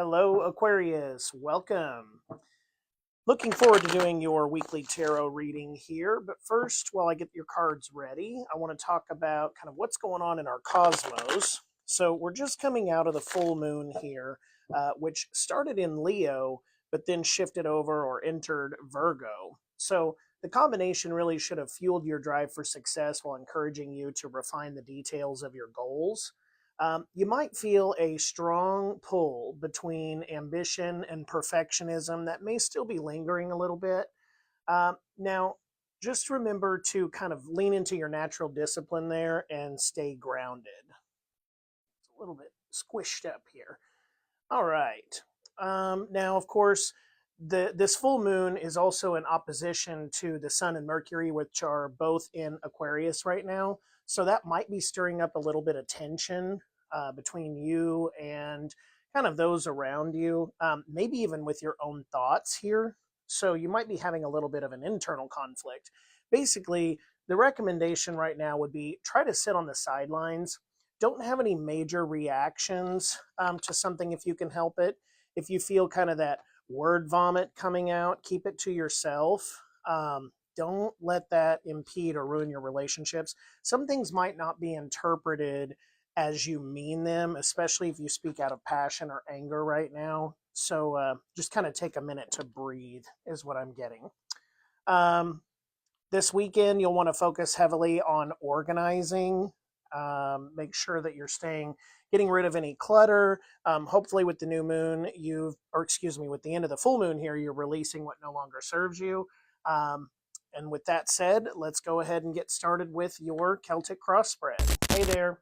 Hello, Aquarius. Welcome. Looking forward to doing your weekly tarot reading here. But first, while I get your cards ready, I want to talk about kind of what's going on in our cosmos. So we're just coming out of the full moon here, which started in Leo, but then shifted over or entered Virgo. So the combination really should have fueled your drive for success while encouraging you to refine the details of your goals. You might feel a strong pull between ambition and perfectionism that may still be lingering a little bit. Now, just remember to kind of lean into your natural discipline there and stay grounded. It's a little bit squished up here. All right. Now, of course, this full moon is also in opposition to the Sun and Mercury, which are both in Aquarius right now. So that might be stirring up a little bit of tension between you and kind of those around you, maybe even with your own thoughts here. So you might be having a little bit of an internal conflict. Basically, the recommendation right now would be try to sit on the sidelines. Don't have any major reactions to something if you can help it. If you feel kind of that word vomit coming out, keep it to yourself. Don't let that impede or ruin your relationships. Some things might not be interpreted as you mean them, especially if you speak out of passion or anger right now. So just kind of take a minute to breathe is what I'm getting. This weekend, you'll want to focus heavily on organizing. Make sure that you're getting rid of any clutter. Hopefully with the new moon, with the end of the full moon here, you're releasing what no longer serves you. And with that said, let's go ahead and get started with your Celtic cross spread. Hey there.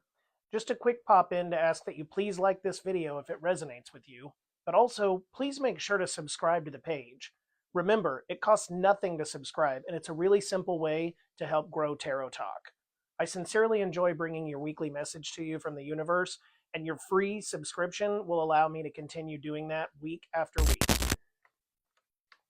Just a quick pop in to ask that you please like this video if it resonates with you, but also please make sure to subscribe to the page. Remember, it costs nothing to subscribe, and it's a really simple way to help grow Tarot Talk. I sincerely enjoy bringing your weekly message to you from the universe, and your free subscription will allow me to continue doing that week after week.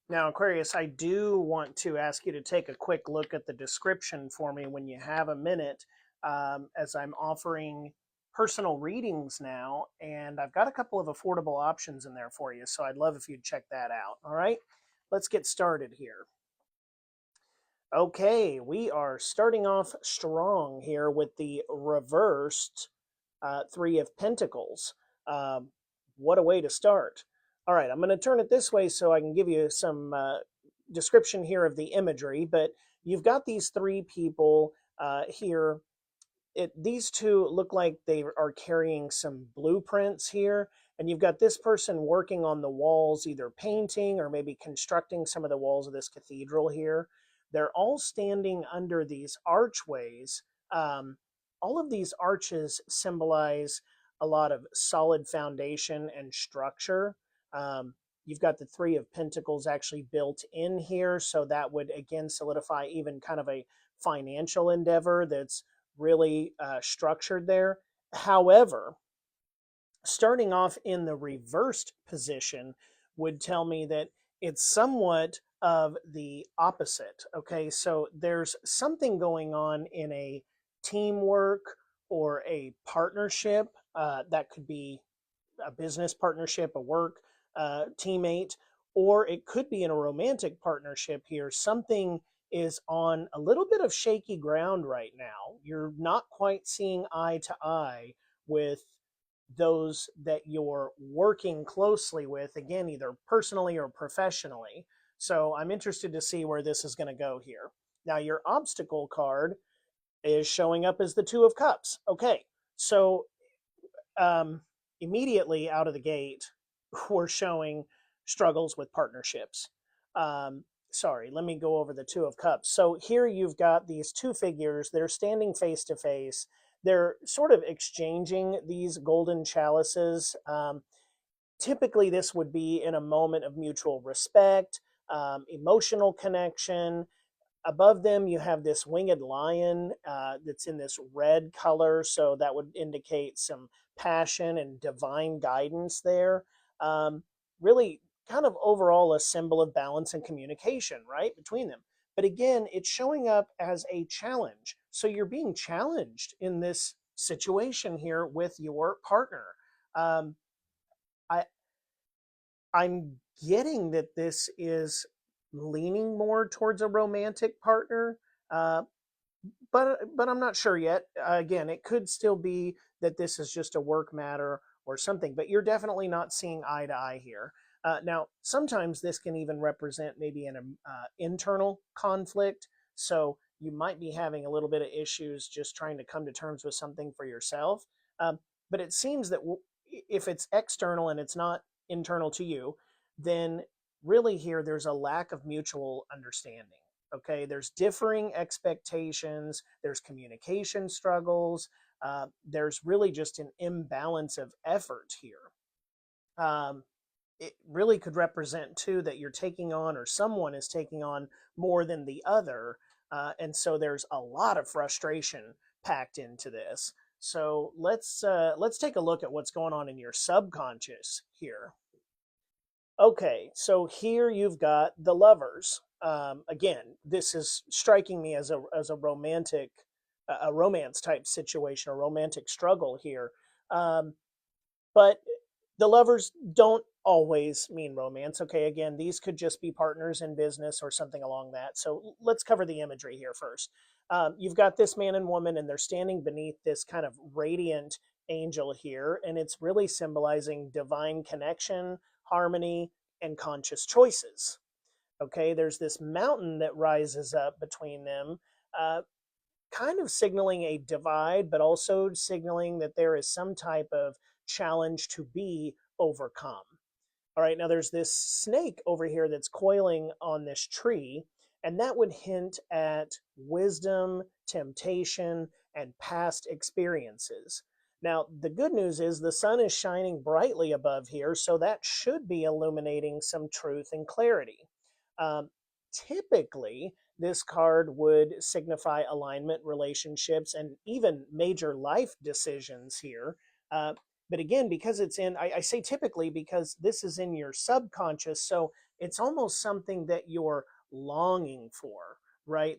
Now, Aquarius, I do want to ask you to take a quick look at the description for me when you have a minute, as I'm offering personal readings now, and I've got a couple of affordable options in there for you, so I'd love if you'd check that out. All right, let's get started here. Okay, we are starting off strong here with the reversed Three of Pentacles. What a way to start. All right, I'm going to turn it this way so I can give you some description here of the imagery, but you've got these three people here. These two look like they are carrying some blueprints here, and you've got this person working on the walls, either painting or maybe constructing some of the walls of this cathedral here. They're all standing under these archways. All of these arches symbolize a lot of solid foundation and structure. You've got the Three of Pentacles actually built in here, so that would again solidify even kind of a financial endeavor that's really structured there. However, starting off in the reversed position would tell me that it's somewhat of the opposite. Okay, so there's something going on in a teamwork or a partnership. That could be a business partnership, a work teammate, or it could be in a romantic partnership here. Something is on a little bit of shaky ground right now. You're not quite seeing eye to eye with those that you're working closely with, again, either personally or professionally. So I'm interested to see where this is going to go here. Now, your obstacle card is showing up as the Two of Cups. Okay, so immediately out of the gate, we're showing struggles with partnerships. Sorry, let me go over the Two of Cups. So here you've got these two figures. They're standing face to face. They're sort of exchanging these golden chalices. Typically, this would be in a moment of mutual respect, emotional connection. Above them, you have this winged lion that's in this red color, so that would indicate some passion and divine guidance there. Really kind of overall a symbol of balance and communication, right, between them. But again, it's showing up as a challenge. So you're being challenged in this situation here with your partner. I'm getting that this is leaning more towards a romantic partner, uh, but I'm not sure yet. Again, it could still be that this is just a work matter or something, but you're definitely not seeing eye to eye here. Now, sometimes this can even represent maybe an internal conflict. So you might be having a little bit of issues just trying to come to terms with something for yourself. Um, but it seems that if it's external and it's not internal to you, then really here there's a lack of mutual understanding. Okay, there's differing expectations, there's communication struggles, there's really just an imbalance of effort here. Um, it really could represent too that you're taking on, or someone is taking on more than the other, and so there's a lot of frustration packed into this. So let's take a look at what's going on in your subconscious here. Okay, so here you've got the lovers. Again, this is striking me as a romantic, a romance type situation, a romantic struggle here. Um, but the lovers don't always mean romance. Okay, again, these could just be partners in business or something along that. So let's cover the imagery here first. You've got this man and woman, and they're standing beneath this kind of radiant angel here, and it's really symbolizing divine connection, harmony, and conscious choices. Okay, there's this mountain that rises up between them, uh, kind of signaling a divide, but also signaling that there is some type of challenge to be overcome. All right, now there's this snake over here that's coiling on this tree, and that would hint at wisdom, temptation, and past experiences. Now, the good news is the sun is shining brightly above here, so that should be illuminating some truth and clarity. Um, Typically, this card would signify alignment, relationships, and even major life decisions here. Uh, but again, because it's in, I say typically because this is in your subconscious, so it's almost something that you're longing for, right?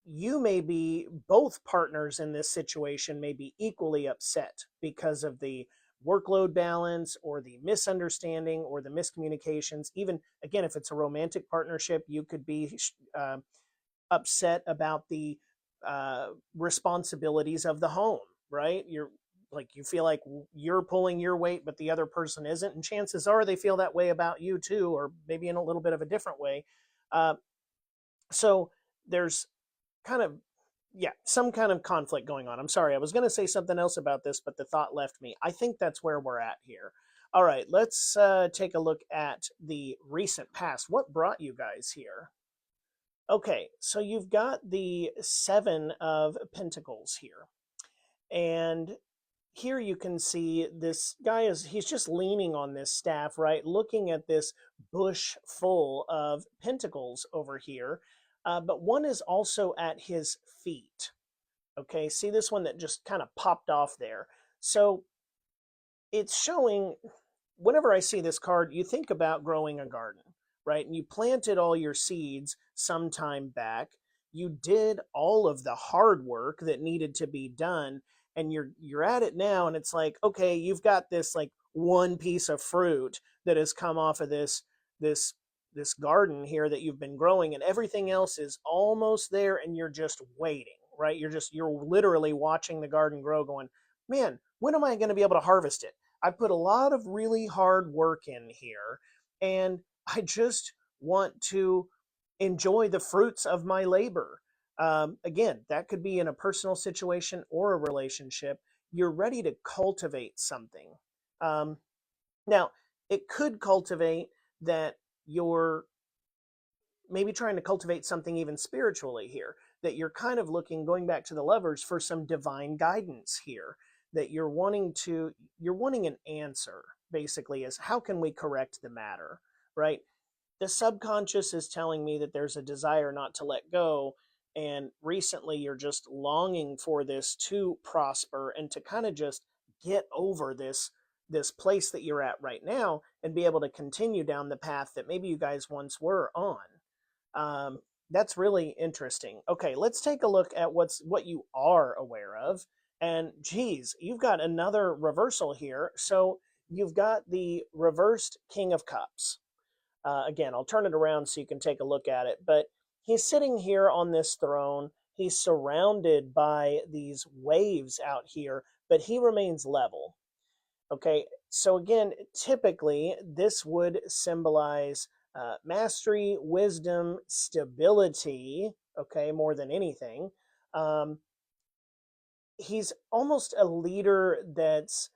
You may be, both partners in this situation may be equally upset because of the workload balance or the misunderstanding or the miscommunications. Even again, if it's a romantic partnership, you could be upset about the responsibilities of the home, right? You're like, you feel like you're pulling your weight, but the other person isn't. And chances are they feel that way about you too, or maybe in a little bit of a different way. Uh, so there's kind of, yeah, some kind of conflict going on. I'm sorry, I was going to say something else about this, but the thought left me. I think that's where we're at here. All right, let's take a look at the recent past. What brought you guys here? Okay, so you've got the Seven of Pentacles here. And here you can see this guy he's just leaning on this staff, right? Looking at this bush full of pentacles over here. But one is also at his feet. Okay, see this one that just kind of popped off there. So it's showing, whenever I see this card, you think about growing a garden, right? And you planted all your seeds some time back. You did all of the hard work that needed to be done, and you're at it now, and it's like, okay, you've got this like one piece of fruit that has come off of this this garden here that you've been growing, and everything else is almost there, and you're just waiting, right? You're literally watching the garden grow, going, man, when am I going to be able to harvest it? I put a lot of really hard work in here, and I just want to enjoy the fruits of my labor. Again, that could be in a personal situation or a relationship. You're ready to cultivate something. Um, Now, it could cultivate that you're maybe trying to cultivate something even spiritually here, that you're kind of looking, going back to the lovers, for some divine guidance here, that you're wanting an answer, basically, is how can we correct the matter, right? The subconscious is telling me that there's a desire not to let go, and recently you're just longing for this to prosper and to kind of just get over this place that you're at right now and be able to continue down the path that maybe you guys once were on. um, that's really interesting. Okay, let's take a look at what you are aware of. And geez, you've got another reversal here. So you've got the reversed King of Cups. Again, I'll turn it around so you can take a look at it. But he's sitting here on this throne. He's surrounded by these waves out here, but he remains level. Okay, so again, typically this would symbolize mastery, wisdom, stability, okay, more than anything. Um, he's almost a leader that's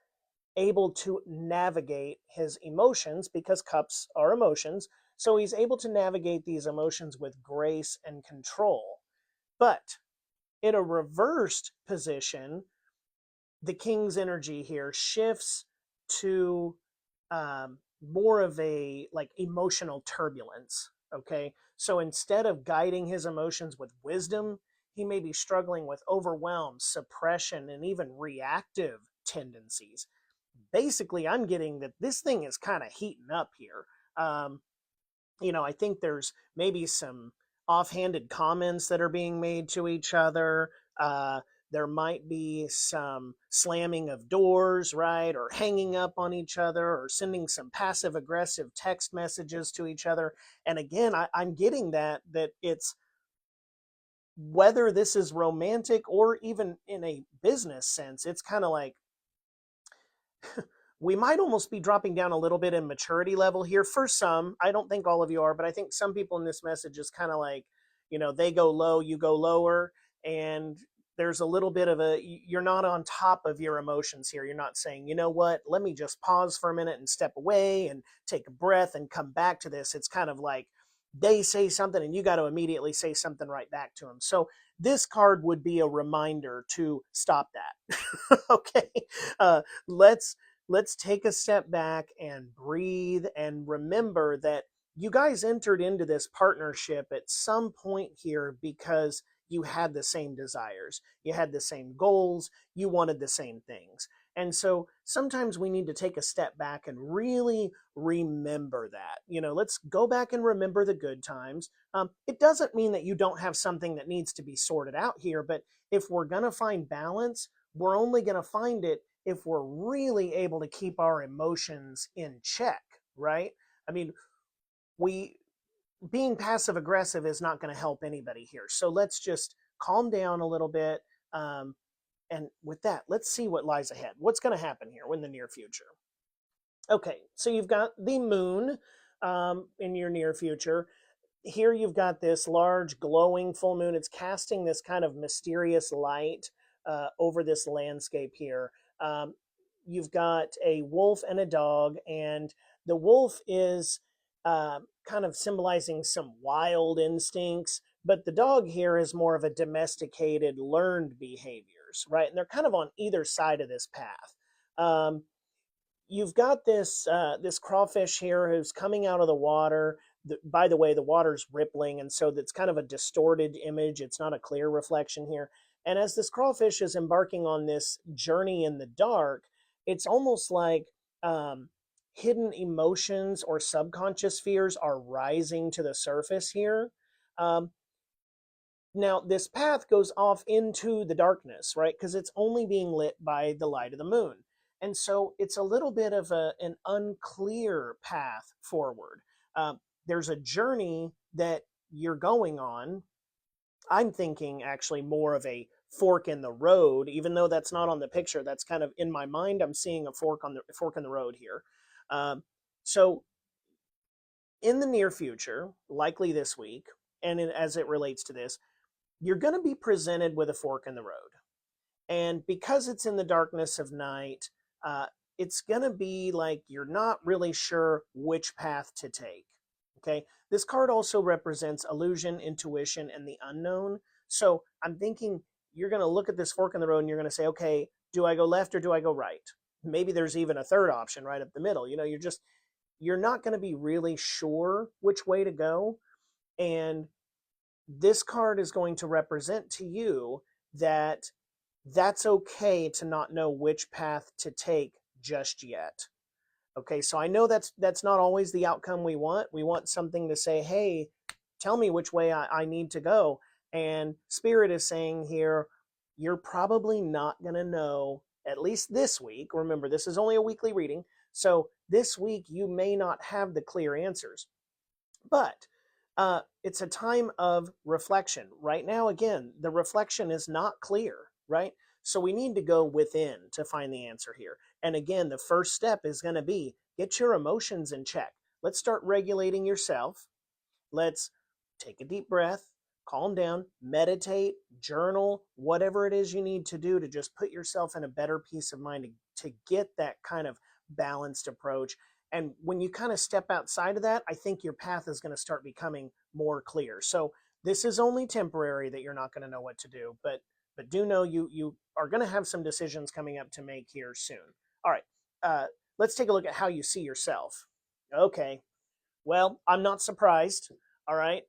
able to navigate his emotions because cups are emotions. So he's able to navigate these emotions with grace and control. But in a reversed position, the king's energy here shifts to more of a like emotional turbulence. Okay, so instead of guiding his emotions with wisdom, he may be struggling with overwhelm, suppression, and even reactive tendencies. Basically, I'm getting that this thing is kind of heating up here. um, I think there's maybe some offhanded comments that are being made to each other. There might be some slamming of doors, right? Or hanging up on each other, or sending some passive aggressive text messages to each other. And again, I'm getting that it's, whether this is romantic or even in a business sense, it's kind of like, we might almost be dropping down a little bit in maturity level here for some. I don't think all of you are, but I think some people in this message is kind of like, they go low, you go lower. And there's a little bit of you're not on top of your emotions here. You're not saying, you know what, let me just pause for a minute and step away and take a breath and come back to this. It's kind of like they say something and you got to immediately say something right back to them. So this card would be a reminder to stop that. Okay. Let's take a step back and breathe and remember that you guys entered into this partnership at some point here because you had the same desires, you had the same goals, you wanted the same things. And so sometimes we need to take a step back and really remember that. Let's go back and remember the good times. It doesn't mean that you don't have something that needs to be sorted out here, but if we're going to find balance, we're only going to find it if we're really able to keep our emotions in check, right? I mean, being passive aggressive is not going to help anybody here. So let's just calm down a little bit. And with that, let's see what lies ahead. What's going to happen here in the near future? Okay, so you've got the moon in your near future. Here you've got this large glowing full moon. It's casting this kind of mysterious light over this landscape here. Um, you've got a wolf and a dog, and the wolf is kind of symbolizing some wild instincts, but the dog here is more of a domesticated, learned behaviors, right? And they're kind of on either side of this path. You've got this crawfish here who's coming out of the water. By the way, the water's rippling, and so that's kind of a distorted image. It's not a clear reflection here. And as this crawfish is embarking on this journey in the dark, it's almost like hidden emotions or subconscious fears are rising to the surface here. Now, this path goes off into the darkness, right? Because it's only being lit by the light of the moon. And so it's a little bit of an unclear path forward. There's a journey that you're going on. I'm thinking actually more of a fork in the road, even though that's not on the picture. That's kind of in my mind. I'm seeing a fork in the road here. So in the near future, likely this week, and as it relates to this, you're going to be presented with a fork in the road. And because it's in the darkness of night, it's going to be like you're not really sure which path to take. Okay. This card also represents illusion, intuition, and the unknown. So I'm thinking you're going to look at this fork in the road and you're going to say, okay, do I go left or do I go right? Maybe there's even a third option right up the middle. You're not going to be really sure which way to go. And this card is going to represent to you that that's okay to not know which path to take just yet. Okay, so I know that's not always the outcome we want. We want something to say, hey, tell me which way I need to go. And Spirit is saying here, you're probably not going to know, at least this week. Remember, this is only a weekly reading. So this week, you may not have the clear answers, but it's a time of reflection. Right now, again, the reflection is not clear, right? So we need to go within to find the answer here. And again, the first step is going to be get your emotions in check. Let's start regulating yourself. Let's take a deep breath, calm down, meditate, journal, whatever it is you need to do to just put yourself in a better peace of mind to get that kind of balanced approach. And when you kind of step outside of that, I think your path is going to start becoming more clear. So this is only temporary that you're not going to know what to do, but do know you are going to have some decisions coming up to make here soon. All right, let's take a look at how you see yourself. Okay, well, I'm not surprised. All right.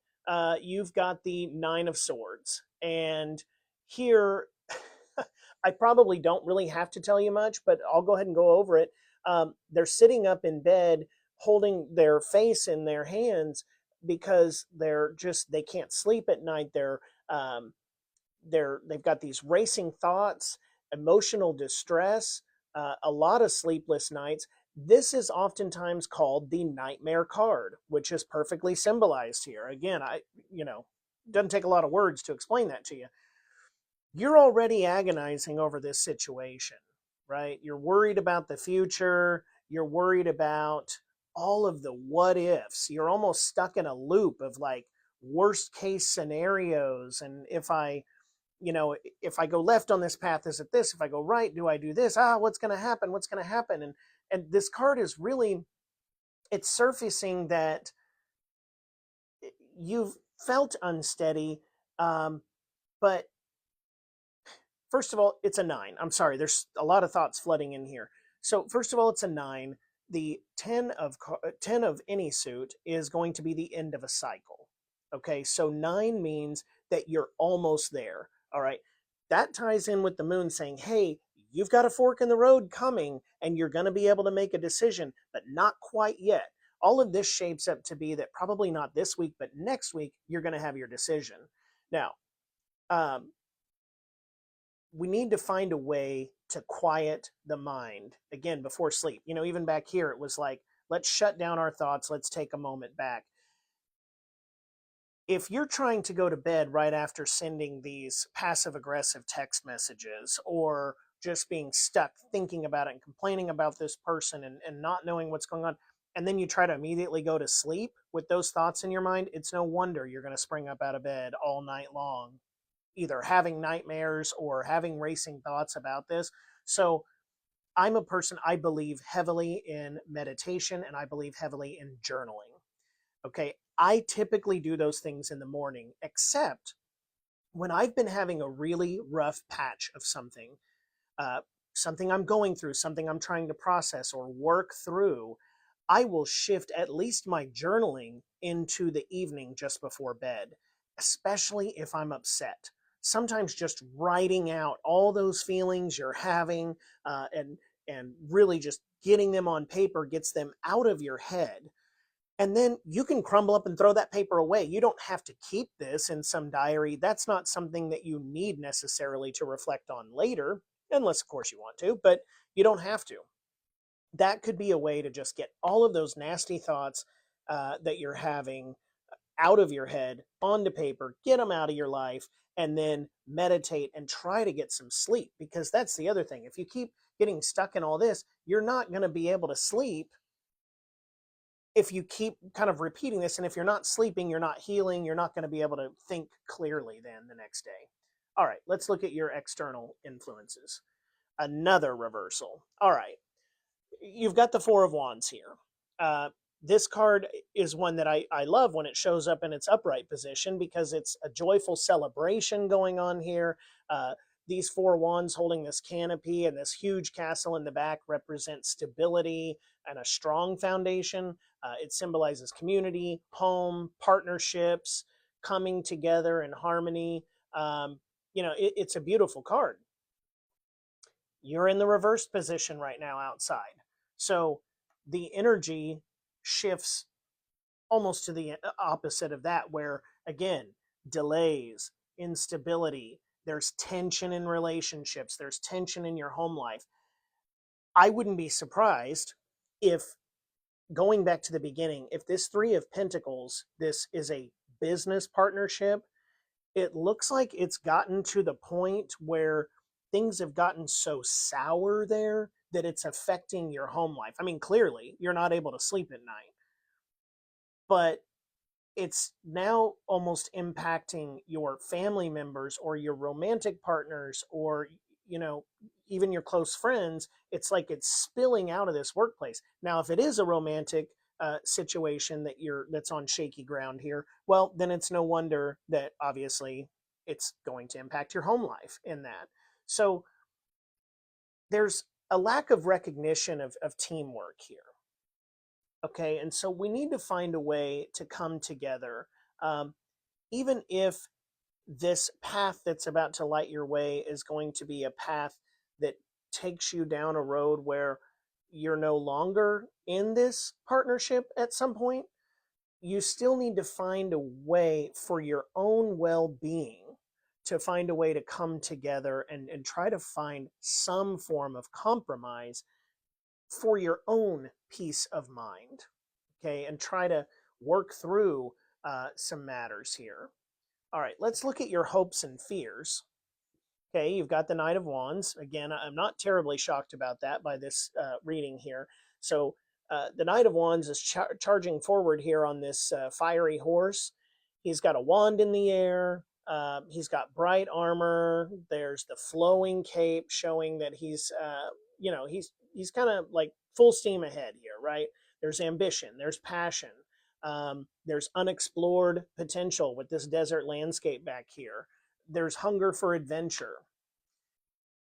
You've got the Nine of Swords. And here, I probably don't really have to tell you much, but I'll go ahead and go over it. They're sitting up in bed, holding their face in their hands because they can't sleep at night. They've got these racing thoughts, emotional distress, a lot of sleepless nights. This is oftentimes called the nightmare card, which is perfectly symbolized here. Again, doesn't take a lot of words to explain that to you. You're already agonizing over this situation, right? You're worried about the future. You're worried about all of the what ifs. You're almost stuck in a loop of like worst case scenarios. And if I go left on this path, is it this? If I go right, do I do this? What's going to happen? What's going to happen? And this card is really, it's surfacing that you've felt unsteady. But first of all, it's a 9. I'm sorry, there's a lot of thoughts flooding in here. So first of all, it's a 9. The 10 of any suit is going to be the end of a cycle. Okay, so 9 means that you're almost there. All right, that ties in with the moon saying, hey, you've got a fork in the road coming and you're going to be able to make a decision, but not quite yet. All of this shapes up to be that probably not this week, but next week, you're going to have your decision. Now, we need to find a way to quiet the mind again before sleep. Even back here, it was like, let's shut down our thoughts. Let's take a moment back. If you're trying to go to bed right after sending these passive aggressive text messages or just being stuck thinking about it and complaining about this person and not knowing what's going on, and then you try to immediately go to sleep with those thoughts in your mind, it's no wonder you're going to spring up out of bed all night long, either having nightmares or having racing thoughts about this. So I'm a person, I believe heavily in meditation and I believe heavily in journaling. Okay, I typically do those things in the morning, except when I've been having a really rough patch of something, something I'm going through, something I'm trying to process or work through, I will shift at least my journaling into the evening just before bed, especially if I'm upset. Sometimes just writing out all those feelings you're having and really just getting them on paper gets them out of your head. And then you can crumble up and throw that paper away. You don't have to keep this in some diary. That's not something that you need necessarily to reflect on later, unless, of course, you want to, but you don't have to. That could be a way to just get all of those nasty thoughts that you're having out of your head onto paper, get them out of your life, and then meditate and try to get some sleep. Because that's the other thing. If you keep getting stuck in all this, you're not going to be able to sleep if you keep kind of repeating this. And if you're not sleeping, you're not healing, you're not going to be able to think clearly then the next day. All right, let's look at your external influences. Another reversal. All right, you've got the Four of Wands here. This card is one that I love when it shows up in its upright position because it's a joyful celebration going on here. These four wands holding this canopy and this huge castle in the back represent stability and a strong foundation. It symbolizes community, home, partnerships, coming together in harmony. It's a beautiful card. You're in the reversed position right now outside. So the energy shifts almost to the opposite of that, where, again, delays, instability, there's tension in relationships, there's tension in your home life. I wouldn't be surprised if going back to the beginning, if this Three of Pentacles, this is a business partnership, it looks like it's gotten to the point where things have gotten so sour there that it's affecting your home life. I mean, clearly, you're not able to sleep at night, but it's now almost impacting your family members or your romantic partners or, you know, even your close friends. It's like it's spilling out of this workplace. Now, if it is a romantic situation that's on shaky ground here, well, then it's no wonder that obviously it's going to impact your home life in that. So there's a lack of recognition of teamwork here. Okay, and so we need to find a way to come together, even if this path that's about to light your way is going to be a path that takes you down a road where you're no longer in this partnership at some point. You still need to find a way for your own well-being to find a way to come together and try to find some form of compromise for your own peace of mind, okay, and try to work through some matters here. All right, let's look at your hopes and fears. Okay, you've got the Knight of Wands. Again, I'm not terribly shocked about that by this reading here. So the Knight of Wands is charging forward here on this fiery horse. He's got a wand in the air. He's got bright armor. There's the flowing cape showing that he's, he's kind of like full steam ahead here, right? There's ambition. There's passion. There's unexplored potential with this desert landscape back here. There's hunger for adventure.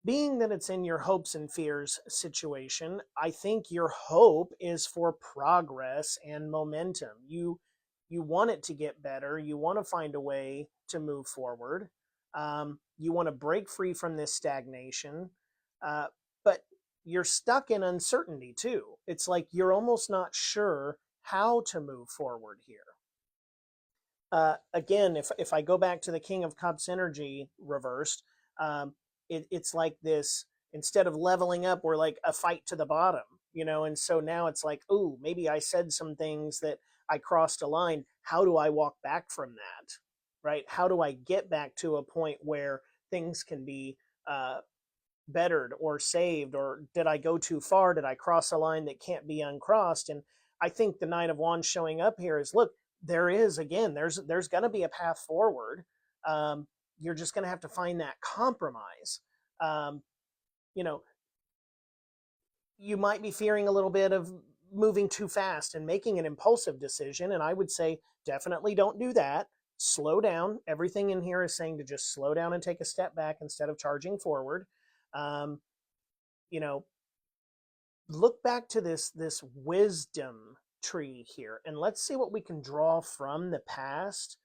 Being that it's in your hopes and fears situation, I think your hope is for progress and momentum. You want it to get better. You want to find a way to move forward. You want to break free from this stagnation. But you're stuck in uncertainty too. It's like you're almost not sure how to move forward here. Again, if I go back to the King of Cups energy reversed, it's like this, instead of leveling up, we're like a fight to the bottom, and so now it's like, oh, maybe I said some things that I crossed a line. How do I walk back from that, right? How do I get back to a point where things can be bettered or saved, or did I go too far? Did I cross a line that can't be uncrossed? And I think the Knight of Wands showing up here is, look, there's going to be a path forward. You're just going to have to find that compromise. You might be fearing a little bit of moving too fast and making an impulsive decision. And I would say definitely don't do that. Slow down. Everything in here is saying to just slow down and take a step back instead of charging forward. Look back to this wisdom tree here, and let's see what we can draw from the past,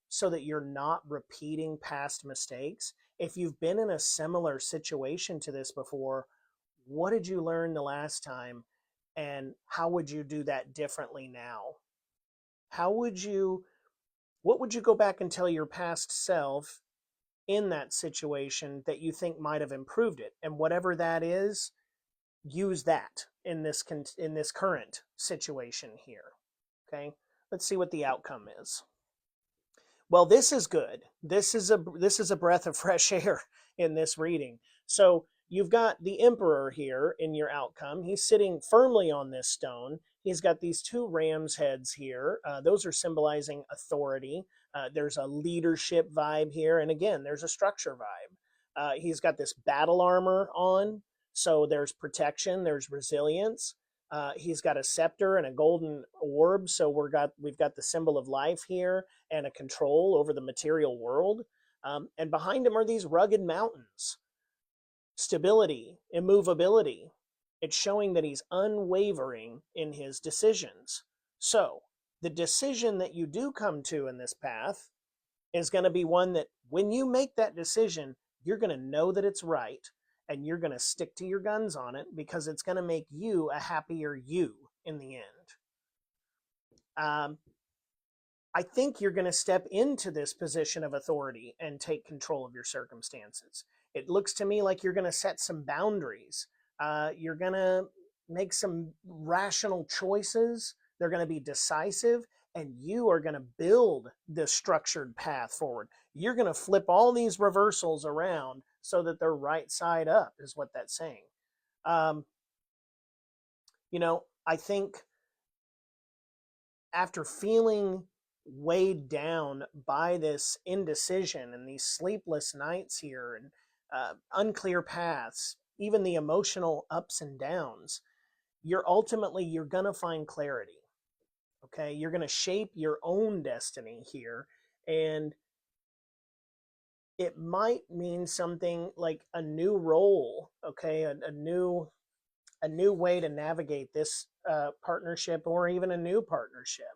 so that you're not repeating past mistakes. If you've been in a similar situation to this before, what did you learn the last time, and how would you do that differently now? What would you go back and tell your past self in that situation that you think might have improved it? And whatever that is, use that in this current situation here. Okay, let's see what the outcome is. Well, this is good. This is a breath of fresh air in this reading. So you've got the Emperor here in your outcome. He's sitting firmly on this stone. He's got these two ram's heads here. Those are symbolizing authority. There's a leadership vibe here. And again, there's a structure vibe. He's got this battle armor on. So there's protection, there's resilience. He's got a scepter and a golden orb. So we've got the symbol of life here and a control over the material world. And behind him are these rugged mountains. Stability, immovability. It's showing that he's unwavering in his decisions. So the decision that you do come to in this path is going to be one that when you make that decision, you're going to know that it's right. And you're going to stick to your guns on it because it's going to make you a happier you in the end. I think you're going to step into this position of authority and take control of your circumstances. It looks to me like you're going to set some boundaries. You're going to make some rational choices. They're going to be decisive, and you are going to build this structured path forward. You're going to flip all these reversals around so that they're right side up, is what that's saying. I think after feeling weighed down by this indecision and these sleepless nights here and unclear paths, even the emotional ups and downs, you're going to find clarity. Okay, you're going to shape your own destiny here, and it might mean something like a new role. Okay, a new way to navigate this partnership, or even a new partnership.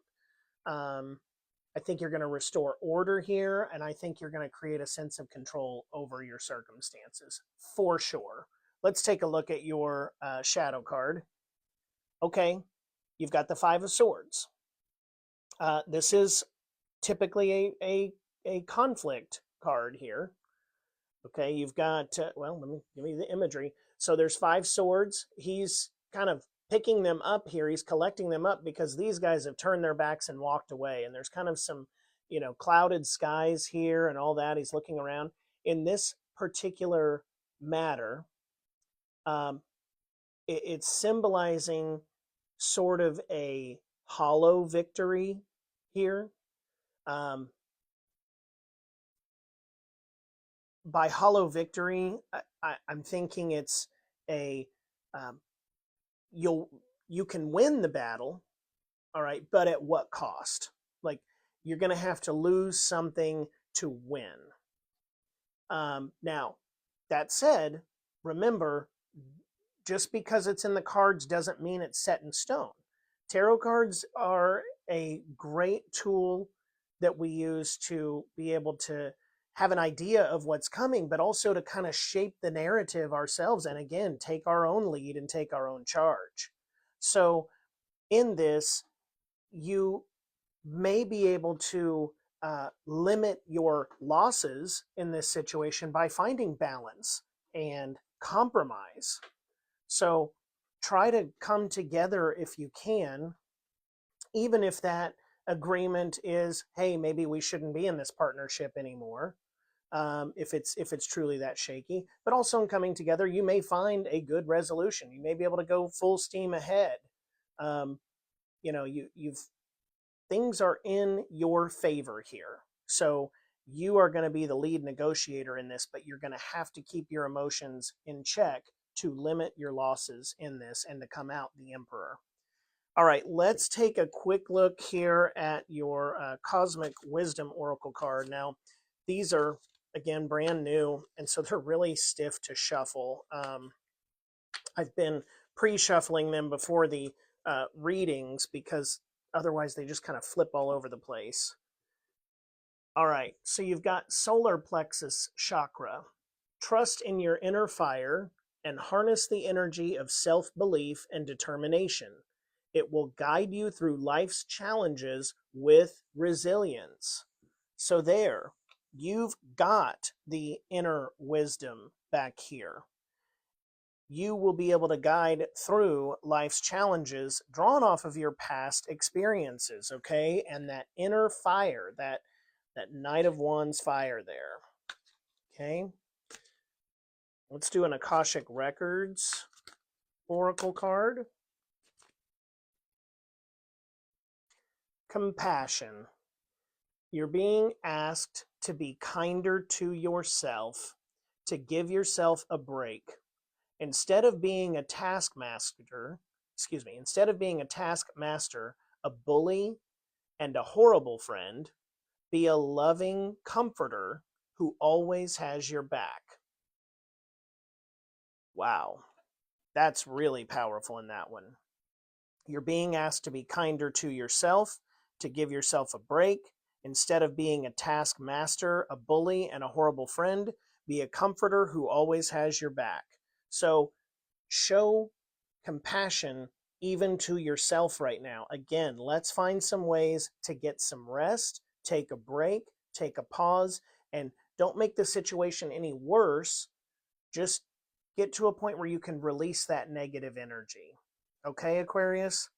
I think you're going to restore order here, and I think you're going to create a sense of control over your circumstances, for sure. Let's take a look at your shadow card. Okay, you've got the Five of Swords. This is typically a conflict card here. Okay, you've got, well, give me the imagery. So there's 5 swords. He's kind of picking them up here. He's collecting them up because these guys have turned their backs and walked away. And there's kind of some, clouded skies here and all that. He's looking around. In this particular matter, it's symbolizing sort of a hollow victory here. By hollow victory, I'm thinking it's you can win the battle, all right, but at what cost? Like, you're going to have to lose something to win. Now, that said, remember, just because it's in the cards doesn't mean it's set in stone. Tarot cards are a great tool that we use to be able to have an idea of what's coming, but also to kind of shape the narrative ourselves, and again, take our own lead and take our own charge. So in this, you may be able to limit your losses in this situation by finding balance and compromise. So try to come together if you can, even if that agreement is, hey, maybe we shouldn't be in this partnership anymore. If it's truly that shaky, but also in coming together, you may find a good resolution. You may be able to go full steam ahead. Things are in your favor here. So you are going to be the lead negotiator in this, but you're going to have to keep your emotions in check to limit your losses in this and to come out the emperor. All right, let's take a quick look here at your Cosmic Wisdom Oracle card. Now, these are, again, brand new, and so they're really stiff to shuffle. I've been pre-shuffling them before the readings because otherwise they just kind of flip all over the place. All right, so you've got solar plexus chakra. Trust in your inner fire and harness the energy of self-belief and determination. It will guide you through life's challenges with resilience. So there, you've got the inner wisdom back here. You will be able to guide through life's challenges drawn off of your past experiences, okay? And that inner fire, that Knight of Wands fire there, okay? Let's do an Akashic Records Oracle card. Compassion. You're being asked to be kinder to yourself, to give yourself a break. Instead of being a taskmaster, a bully, and a horrible friend, be a loving comforter who always has your back. Wow, that's really powerful in that one. You're being asked to be kinder to yourself, to give yourself a break. Instead of being a taskmaster, a bully, and a horrible friend, be a comforter who always has your back. So show compassion even to yourself right now. Again, let's find some ways to get some rest, take a break, take a pause, and don't make the situation any worse. Just get to a point where you can release that negative energy. Okay, Aquarius?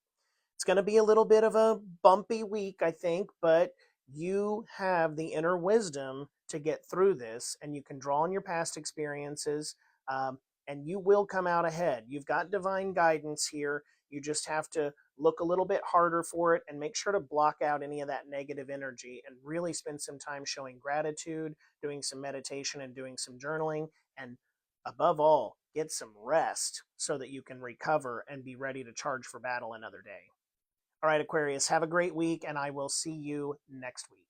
It's going to be a little bit of a bumpy week, I think, but you have the inner wisdom to get through this, and you can draw on your past experiences, um, and you will come out ahead. You've got divine guidance here. You just have to look a little bit harder for it and make sure to block out any of that negative energy and really spend some time showing gratitude, doing some meditation, and doing some journaling. And above all, get some rest so that you can recover and be ready to charge for battle another day. All right, Aquarius, have a great week, and I will see you next week.